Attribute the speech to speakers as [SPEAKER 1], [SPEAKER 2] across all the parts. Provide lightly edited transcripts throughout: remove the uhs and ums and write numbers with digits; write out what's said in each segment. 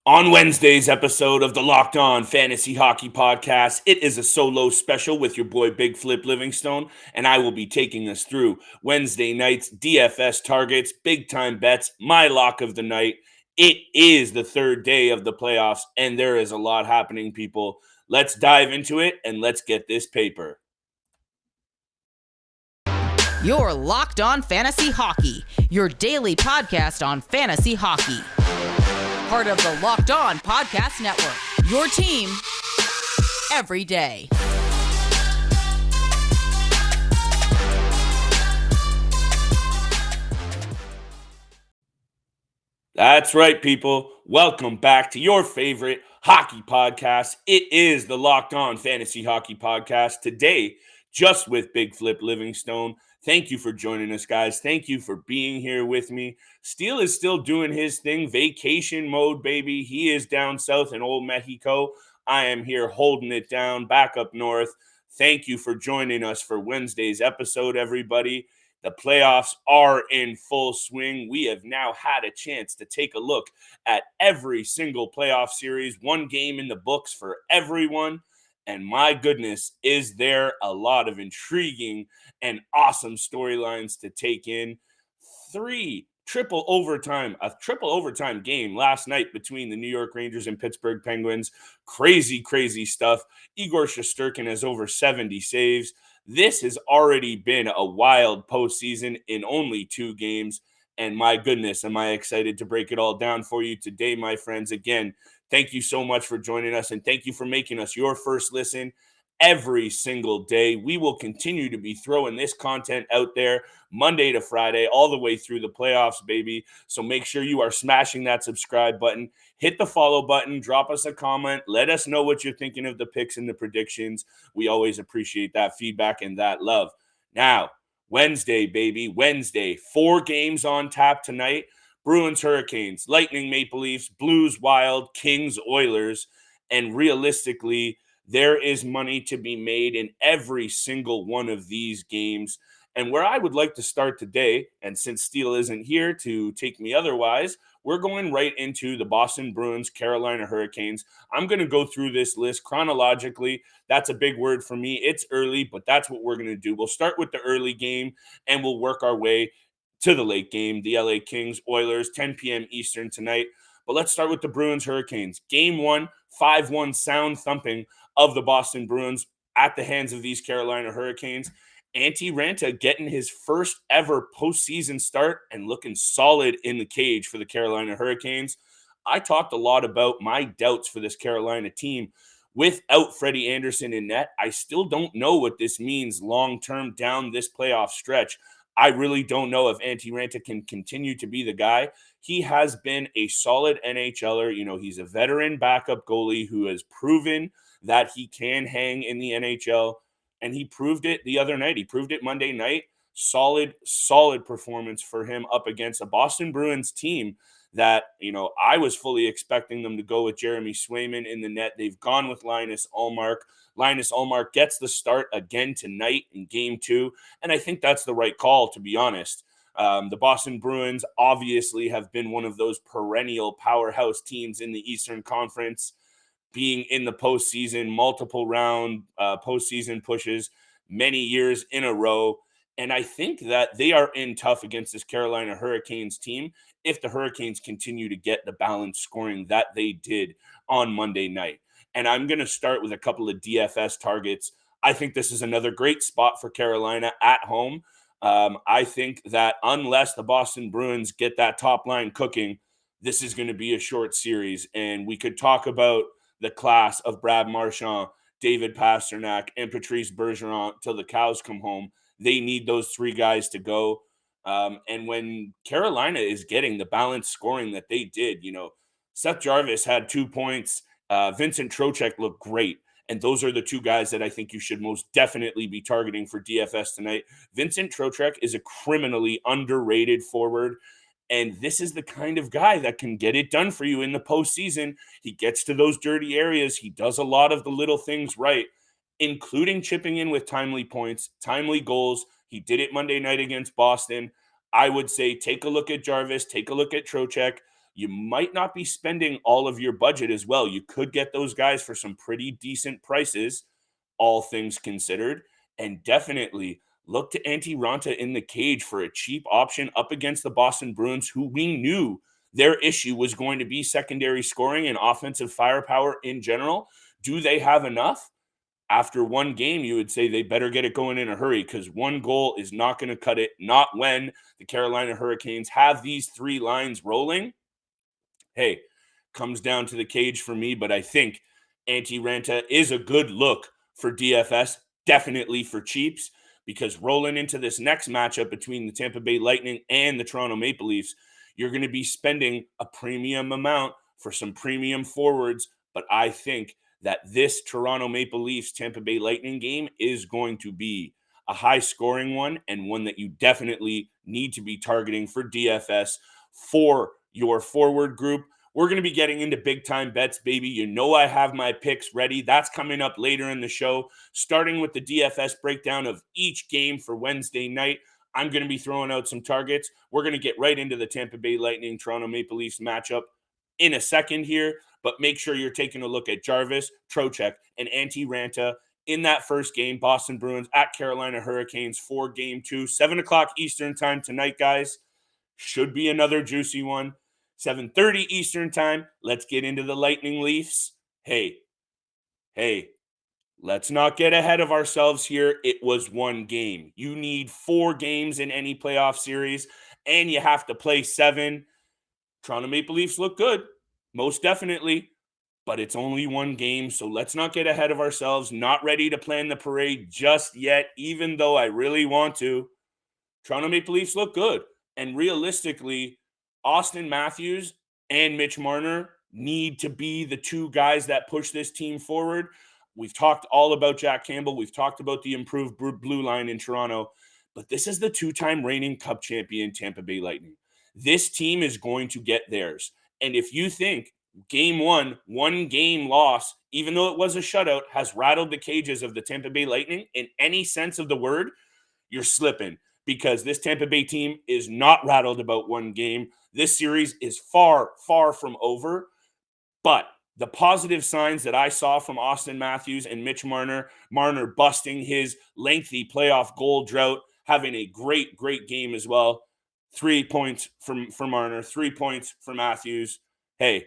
[SPEAKER 1] On Wednesday's episode of the Locked On Fantasy Hockey Podcast, it is a solo special with your boy Big Flip Livingstone, and I will be taking us through Wednesday night's DFS targets, big time bets, my lock of the night. It is the third day of the playoffs, and there is a lot happening, people. Let's dive into it and let's get this paper.
[SPEAKER 2] You're Locked On Fantasy Hockey, your daily podcast on fantasy hockey. Part of the Locked On Podcast Network, your team every day.
[SPEAKER 1] That's right, people. Welcome back to your favorite hockey podcast. It is the Locked On Fantasy Hockey Podcast. Today, just with Big Flip Livingstone. Thank you for joining us, guys. Thank you for being here with me. Steele is still doing his thing, vacation mode, baby. He is down south in old Mexico. I am here holding it down back up north. Thank you for joining us for Wednesday's episode, everybody. The playoffs are in full swing. We have now had a chance to take a look at every single playoff series, one game in the books for everyone. And my goodness, is there a lot of intriguing and awesome storylines to take in. A triple overtime game last night between the New York Rangers and Pittsburgh Penguins. Crazy, crazy stuff. Igor Shesterkin has over 70 saves. This has already been a wild postseason in only 2 games. And my goodness, am I excited to break it all down for you today, my friends. Again, thank you so much for joining us, and thank you for making us your first listen every single day. We will continue to be throwing this content out there Monday to Friday, all the way through the playoffs, baby. So make sure you are smashing that subscribe button. Hit the follow button, drop us a comment, let us know what you're thinking of the picks and the predictions. We always appreciate that feedback and that love. Now, Wednesday, baby, Wednesday. 4 games on tap tonight. Bruins-Hurricanes, Lightning Maple Leafs, Blues Wild, Kings Oilers, and realistically, there is money to be made in every single one of these games. And where I would like to start today, and since Steele isn't here to take me otherwise, we're going right into the Boston Bruins, Carolina Hurricanes. I'm going to go through this list chronologically. That's a big word for me. It's early, but that's what we're going to do. We'll start with the early game and we'll work our way to the late game, the LA Kings Oilers, 10 p.m. Eastern tonight. But let's start with the Bruins Hurricanes. Game 1, 5-1 sound thumping of the Boston Bruins at the hands of these Carolina Hurricanes. Antti Raanta getting his first ever postseason start and looking solid in the cage for the Carolina Hurricanes. I talked a lot about my doubts for this Carolina team. Without Freddie Anderson in net, I still don't know what this means long-term down this playoff stretch. I really don't know if Antti Raanta can continue to be the guy. He has been a solid NHLer. You know, he's a veteran backup goalie who has proven that he can hang in the NHL, and he proved it the other night. He proved it Monday night. Solid performance for him up against a Boston Bruins team that, you know, I was fully expecting them to go with Jeremy Swayman in the net. They've gone with Linus Ullmark. Linus Ullmark gets the start again tonight in game 2, and I think that's the right call, to be honest. The Boston Bruins obviously have been one of those perennial powerhouse teams in the Eastern Conference, being in the postseason, multiple round postseason pushes many years in a row. And I think that they are in tough against this Carolina Hurricanes team if the Hurricanes continue to get the balanced scoring that they did on Monday night. And I'm going to start with a couple of DFS targets. I think this is another great spot for Carolina at home. I think that unless the Boston Bruins get that top line cooking, this is going to be a short series. And we could talk about the class of Brad Marchand, David Pastrnak, and Patrice Bergeron till the cows come home. They need those 3 guys to go. And when Carolina is getting the balanced scoring that they did, you know, Seth Jarvis had 2 points. Vincent Trocheck looked great. And those are the 2 guys that I think you should most definitely be targeting for DFS tonight. Vincent Trocheck is a criminally underrated forward. And this is the kind of guy that can get it done for you in the postseason. He gets to those dirty areas. He does a lot of the little things right, including chipping in with timely points, timely goals. He did it Monday night against Boston. I would say take a look at Jarvis, take a look at Trocheck. you might not be spending all of your budget as well. You could get those guys for some pretty decent prices, all things considered, and definitely look to Antti Raanta in the cage for a cheap option up against the Boston Bruins, who we knew their issue was going to be secondary scoring and offensive firepower in general. Do they have enough? After one game, you would say they better get it going in a hurry, because one goal is not going to cut it, not when the Carolina Hurricanes have these three lines rolling. Hey, comes down to the cage for me, but I think Antti Raanta is a good look for DFS, definitely for cheaps, because rolling into this next matchup between the Tampa Bay Lightning and the Toronto Maple Leafs, you're going to be spending a premium amount for some premium forwards. But I think that this Toronto Maple Leafs Tampa Bay Lightning game is going to be a high scoring one, and one that you definitely need to be targeting for DFS for your forward group. We're going to be getting into big time bets, baby. You know, I have my picks ready. That's coming up later in the show, starting with the DFS breakdown of each game for Wednesday night. I'm going to be throwing out some targets. We're going to get right into the Tampa Bay Lightning Toronto Maple Leafs matchup in a second here, but make sure you're taking a look at Jarvis, Trocheck, and Antti Raanta in that first game. Boston Bruins at Carolina Hurricanes for game 2, 7 o'clock Eastern time tonight, guys. Should be another juicy one. 7:30 Eastern time. Let's get into the Lightning Leafs. Hey, let's not get ahead of ourselves here. It was one game. You need 4 games in any playoff series, and you have to play 7. Toronto Maple Leafs look good, most definitely, but it's only one game, so let's not get ahead of ourselves. Not ready to plan the parade just yet, even though I really want to. Toronto Maple Leafs look good, and realistically, Austin Matthews and Mitch Marner need to be the two guys that push this team forward. We've talked all about Jack Campbell. We've talked about the improved blue line in Toronto, but this is the 2-time reigning Cup champion Tampa Bay Lightning. This team is going to get theirs. And if you think game 1 game loss, even though it was a shutout, has rattled the cages of the Tampa Bay Lightning in any sense of the word, you're slipping, because this Tampa Bay team is not rattled about one game. This series is far, far from over. But the positive signs that I saw from Austin Matthews and Mitch Marner busting his lengthy playoff goal drought, having a great, great game as well. 3 points for Marner, 3 points for Matthews. Hey,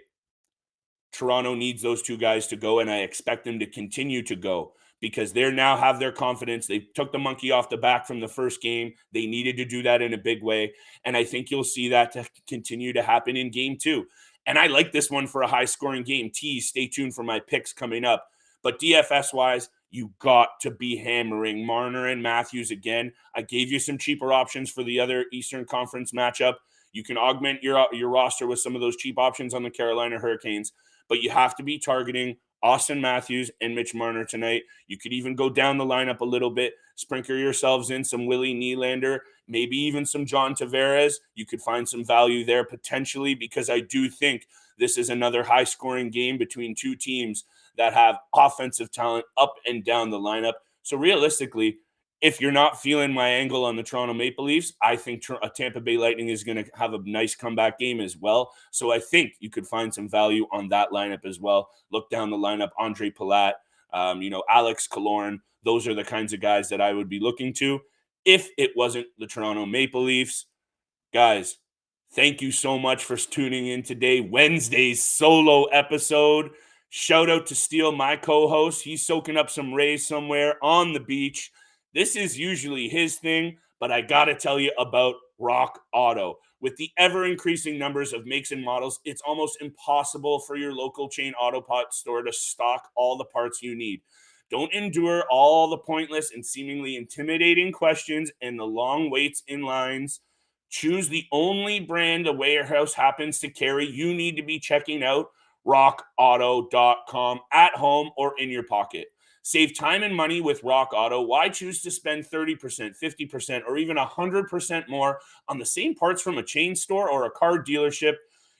[SPEAKER 1] Toronto needs those two guys to go, and I expect them to continue to go, because they now have their confidence. They took the monkey off the back from the first game. They needed to do that in a big way, and I think you'll see that to continue to happen in game 2. And I like this one for a high-scoring game. Tease, stay tuned for my picks coming up. But DFS-wise, you got to be hammering Marner and Matthews again. I gave you some cheaper options for the other Eastern Conference matchup. You can augment your roster with some of those cheap options on the Carolina Hurricanes, but you have to be targeting Austin Matthews and Mitch Marner tonight. You could even go down the lineup a little bit, sprinkle yourselves in some Willie Nylander, maybe even some John Tavares. You could find some value there potentially, because I do think this is another high-scoring game between two teams that have offensive talent up and down the lineup. So realistically, if you're not feeling my angle on the Toronto Maple Leafs, I think Tampa Bay Lightning is going to have a nice comeback game as well. So I think you could find some value on that lineup as well. Look down the lineup, Andre Palat, Alex Killorn. Those are the kinds of guys that I would be looking to if it wasn't the Toronto Maple Leafs. Guys, thank you so much for tuning in today. Wednesday's solo episode. Shout out to Steele, my co-host. He's soaking up some rays somewhere on the beach. This is usually his thing, but I got to tell you about Rock Auto. With the ever-increasing numbers of makes and models, it's almost impossible for your local chain auto parts store to stock all the parts you need. Don't endure all the pointless and seemingly intimidating questions and the long waits in lines. Choose the only brand a warehouse happens to carry. You need to be checking out rockauto.com at home or in your pocket. Save time and money with Rock Auto. Why choose to spend 30%, 50%, or even 100% more on the same parts from a chain store or a car dealership?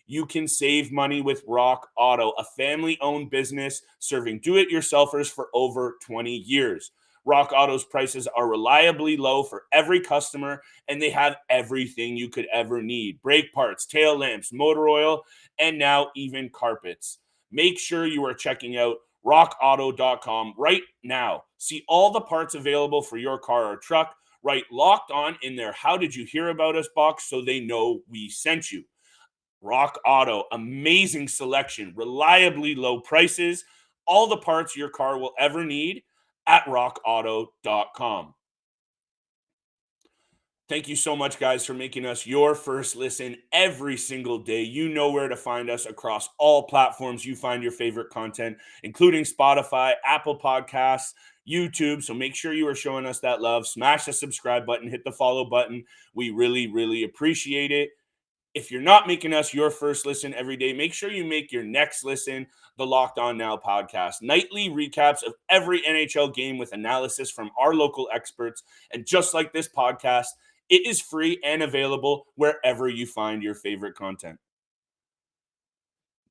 [SPEAKER 1] You can save money with Rock Auto, a family-owned business serving do-it-yourselfers for over 20 years. Rock Auto's prices are reliably low for every customer, and they have everything you could ever need: brake parts, tail lamps, motor oil, and now even carpets. Make sure you are checking out rockauto.com right now. See all the parts available for your car or truck. Write Locked On in their How Did You Hear About Us box so they know we sent you. Rock Auto, amazing selection, reliably low prices, all the parts your car will ever need at rockauto.com. Thank you so much, guys, for making us your first listen every single day. You know where to find us across all platforms you find your favorite content, including Spotify, Apple Podcasts, YouTube. So make sure you are showing us that love. Smash the subscribe button, hit the follow button. We really, really appreciate it. If you're not making us your first listen every day, make sure you make your next listen the Locked On Now podcast. Nightly recaps of every NHL game with analysis from our local experts. And just like this podcast, it is free and available wherever you find your favorite content.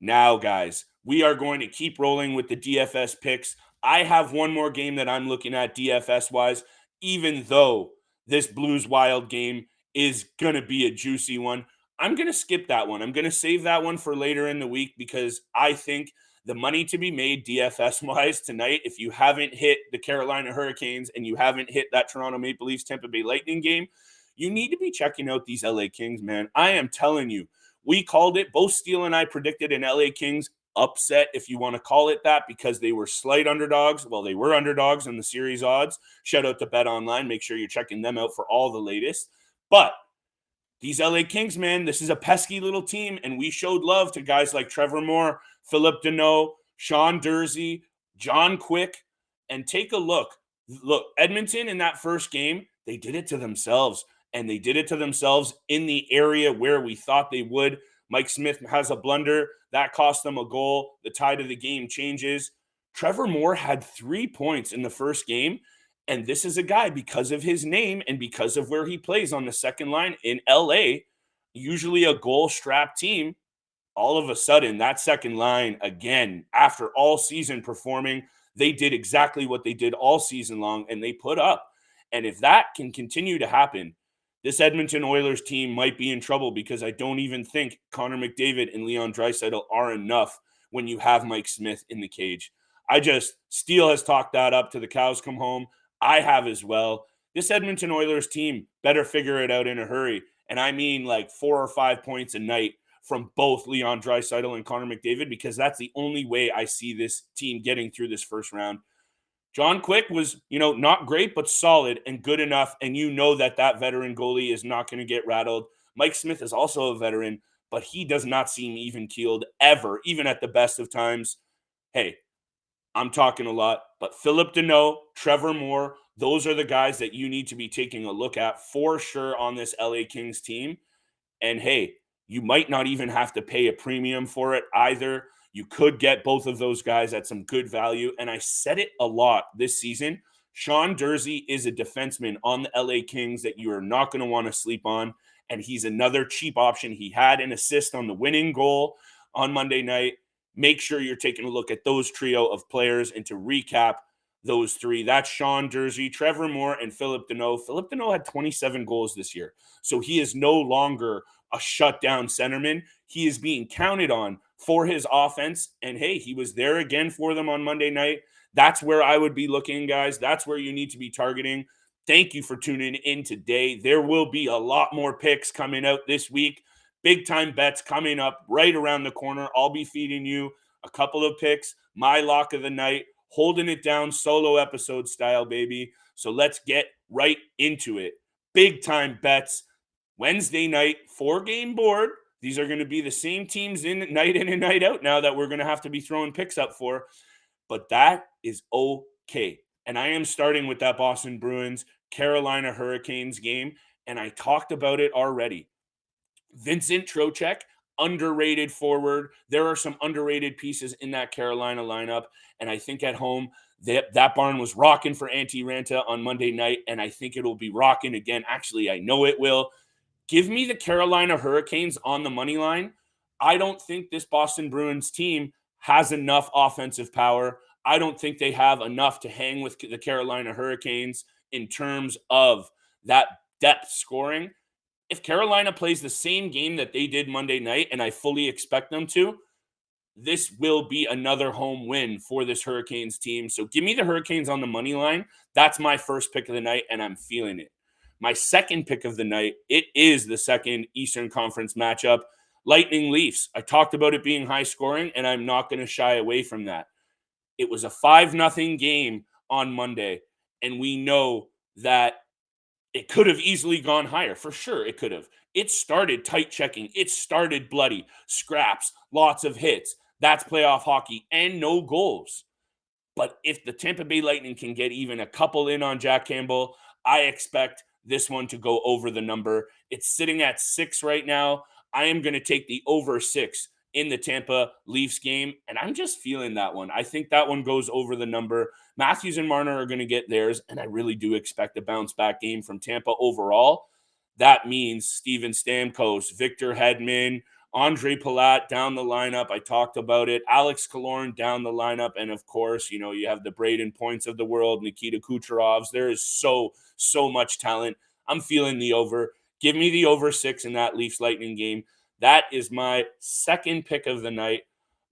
[SPEAKER 1] Now, guys, we are going to keep rolling with the DFS picks. I have one more game that I'm looking at DFS-wise, even though this Blues Wild game is going to be a juicy one. I'm going to skip that one. I'm going to save that one for later in the week because I think the money to be made DFS-wise tonight, if you haven't hit the Carolina Hurricanes and you haven't hit that Toronto Maple Leafs Tampa Bay Lightning game, you need to be checking out these LA Kings, man. I am telling you, we called it. Both Steele and I predicted an LA Kings upset, if you want to call it that, because they were slight underdogs. Well, they were underdogs in the series odds. Shout out to BetOnline. Make sure you're checking them out for all the latest. But these LA Kings, man, this is a pesky little team, and we showed love to guys like Trevor Moore, Phillip Danault, Sean Dursey, John Quick, and take a look. Look, Edmonton in that first game, they did it to themselves, and they did it to themselves in the area where we thought they would. Mike Smith has a blunder. That cost them a goal. The tide of the game changes. Trevor Moore had 3 points in the first game. And this is a guy, because of his name and because of where he plays on the second line in LA, usually a goal-strapped team. All of a sudden, that second line, again, after all season performing, they did exactly what they did all season long, and they put up. And if that can continue to happen, this Edmonton Oilers team might be in trouble, because I don't even think Connor McDavid and Leon Draisaitl are enough when you have Mike Smith in the cage. Steele has talked that up to the cows come home. I have as well. This Edmonton Oilers team better figure it out in a hurry. And I mean like 4 or 5 points a night from both Leon Draisaitl and Connor McDavid, because that's the only way I see this team getting through this first round. John Quick was, not great, but solid and good enough. And you know that veteran goalie is not going to get rattled. Mike Smith is also a veteran, but he does not seem even-keeled ever, even at the best of times. Hey, I'm talking a lot, but Phillip Danault, Trevor Moore, those are the guys that you need to be taking a look at for sure on this LA Kings team. And hey, you might not even have to pay a premium for it either. You could get both of those guys at some good value. And I said it a lot this season. Sean Dursey is a defenseman on the LA Kings that you are not going to want to sleep on. And he's another cheap option. He had an assist on the winning goal on Monday night. Make sure you're taking a look at those trio of players. And to recap those three, that's Sean Dursey, Trevor Moore, and Phillip Danault. Phillip Danault had 27 goals this year. So he is no longer a shutdown centerman. He is being counted on for his offense. And hey, he was there again for them on Monday night. That's where I would be looking, guys. That's where you need to be targeting. Thank you for tuning in today. There will be a lot more picks coming out this week. Big time bets coming up right around the corner. I'll be feeding you a couple of picks, my lock of the night, holding it down solo episode style, baby. So let's get right into it. Big time bets. Wednesday night, 4-game board. These are going to be the same teams in and night out now that we're going to have to be throwing picks up for. But that is okay. And I am starting with that Boston Bruins Carolina Hurricanes game. And I talked about it already. Vincent Trocheck, underrated forward. There are some underrated pieces in that Carolina lineup. And I think at home, that barn was rocking for Antti Ranta on Monday night. And I think it'll be rocking again. Actually, I know it will. Give me the Carolina Hurricanes on the money line. I don't think this Boston Bruins team has enough offensive power. I don't think they have enough to hang with the Carolina Hurricanes in terms of that depth scoring. If Carolina plays the same game that they did Monday night, and I fully expect them to, this will be another home win for this Hurricanes team. So give me the Hurricanes on the money line. That's my first pick of the night, and I'm feeling it. My second pick of the night, it is the second Eastern Conference matchup, Lightning Leafs. I talked about it being high scoring, and I'm not going to shy away from that. It was a 5-0 game on Monday, and we know that it could have easily gone higher. For sure, it could have. It started tight checking. It started bloody. Scraps, lots of hits. That's playoff hockey, and no goals. But if the Tampa Bay Lightning can get even a couple in on Jack Campbell, I expect this one to go over the number. It's sitting at 6 right now. I am going to take the over 6 in the Tampa Leafs game, and I'm just feeling that one. I think that one goes over the number. Matthews and Marner are going to get theirs, and I really do expect a bounce-back game from Tampa overall. That means Steven Stamkos, Victor Hedman, Andre Palat down the lineup. I talked about it. Alex Killorn down the lineup. And of course, you have the Braden Points of the world, Nikita Kucherovs. There is so much talent. I'm feeling the over. Give me the over 6 in that Leafs Lightning game. That is my second pick of the night.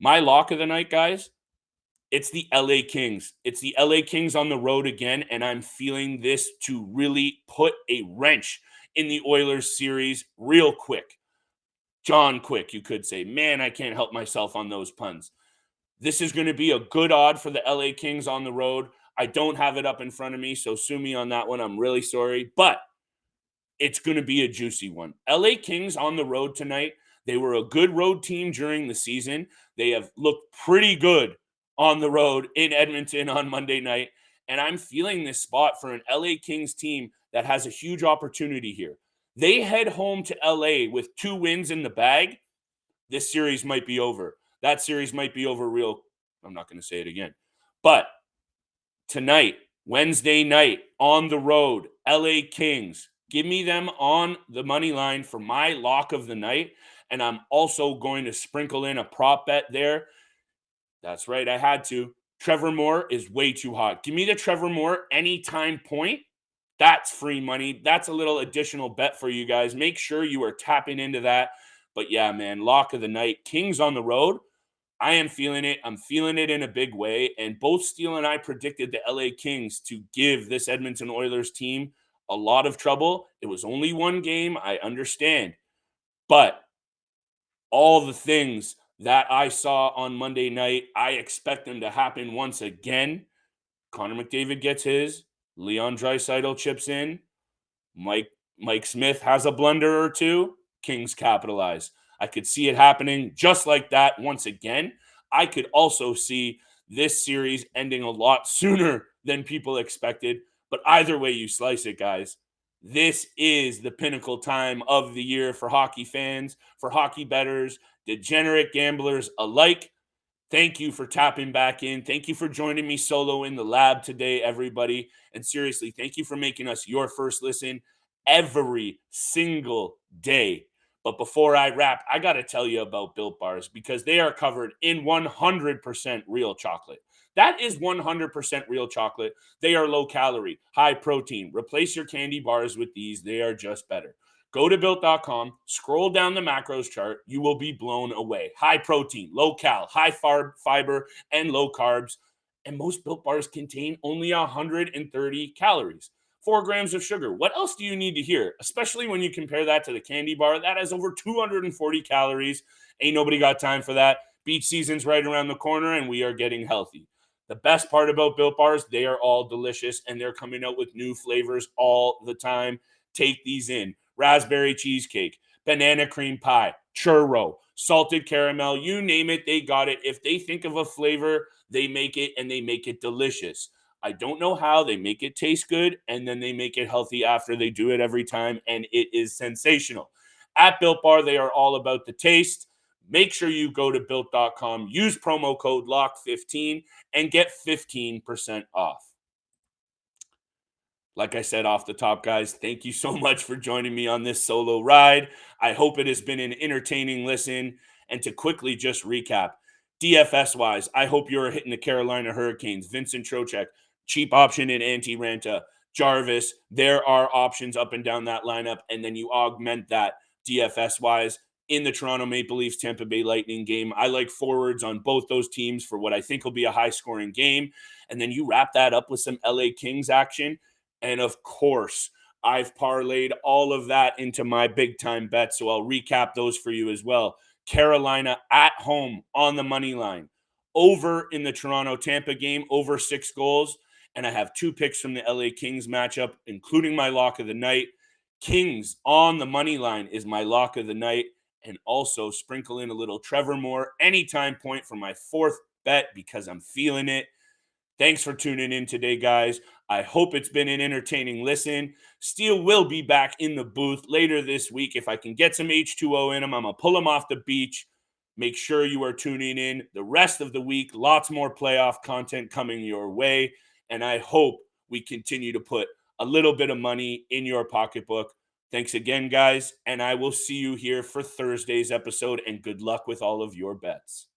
[SPEAKER 1] My lock of the night, guys, it's the LA Kings. It's the LA Kings on the road again, and I'm feeling this to really put a wrench in the Oilers series real quick. John Quick, you could say. Man, I can't help myself on those puns. This is going to be a good odd for the LA Kings on the road. I don't have it up in front of me, so sue me on that one. I'm really sorry, but it's going to be a juicy one. LA Kings on the road tonight. They were a good road team during the season. They have looked pretty good on the road in Edmonton on Monday night, and I'm feeling this spot for an LA Kings team that has a huge opportunity here. They head home to LA with 2 wins in the bag. This series might be over. That series might be over real. I'm not going to say it again. But tonight, Wednesday night, on the road, LA Kings. Give me them on the money line for my lock of the night. And I'm also going to sprinkle in a prop bet there. That's right, I had to. Trevor Moore is way too hot. Give me the Trevor Moore anytime point. That's free money. That's a little additional bet for you guys. Make sure you are tapping into that. But yeah, man, lock of the night. Kings on the road. I am feeling it. I'm feeling it in a big way. And both Steele and I predicted the LA Kings to give this Edmonton Oilers team a lot of trouble. It was only one game. I understand. But all the things that I saw on Monday night, I expect them to happen once again. Connor McDavid gets his. Leon Draisaitl chips in. Mike Smith has a blunder or two. Kings capitalize. I could see it happening just like that once again. I could also see this series ending a lot sooner than people expected. But either way you slice it, guys, this is the pinnacle time of the year for hockey fans, for hockey bettors, degenerate gamblers alike. Thank you for tapping back in. Thank you for joining me solo in the lab today, everybody. And seriously, thank you for making us your first listen every single day. But before I wrap, I got to tell you about Built Bars because they are covered in 100% real chocolate. That is 100% real chocolate. They are low calorie, high protein. Replace your candy bars with these. They are just better. Go to Built.com, scroll down the macros chart. You will be blown away. High protein, low cal, high fiber, and low carbs. And most Built Bars contain only 130 calories. 4 grams of sugar. What else do you need to hear? Especially when you compare that to the candy bar. That has over 240 calories. Ain't nobody got time for that. Beach season's right around the corner, and we are getting healthy. The best part about Built Bars, they are all delicious, and they're coming out with new flavors all the time. Take these in. Raspberry cheesecake, banana cream pie, churro, salted caramel, you name it, they got it. If they think of a flavor, they make it, and they make it delicious. I don't know how. They make it taste good, and then they make it healthy after they do it every time, and it is sensational. At Built Bar, they are all about the taste. Make sure you go to Built.com, use promo code LOCK15, and get 15% off. Like I said off the top, guys, thank you so much for joining me on this solo ride. I hope it has been an entertaining listen. And to quickly just recap, DFS-wise, I hope you're hitting the Carolina Hurricanes. Vincent Trocheck, cheap option in Antti Ranta. Jarvis, there are options up and down that lineup, and then you augment that DFS-wise in the Toronto Maple Leafs Tampa Bay Lightning game. I like forwards on both those teams for what I think will be a high-scoring game, and then you wrap that up with some LA Kings action, and of course, I've parlayed all of that into my big-time bets, so I'll recap those for you as well. Carolina at home on the money line, over in the Toronto Tampa game, over 6 goals. And I have 2 picks from the LA Kings matchup, including my lock of the night. Kings on the money line is my lock of the night. And also sprinkle in a little Trevor Moore anytime point for my 4th bet because I'm feeling it. Thanks for tuning in today, guys. I hope it's been an entertaining listen. Steele will be back in the booth later this week. If I can get some H2O in him, I'm going to pull him off the beach. Make sure you are tuning in the rest of the week. Lots more playoff content coming your way. And I hope we continue to put a little bit of money in your pocketbook. Thanks again, guys. And I will see you here for Thursday's episode. And good luck with all of your bets.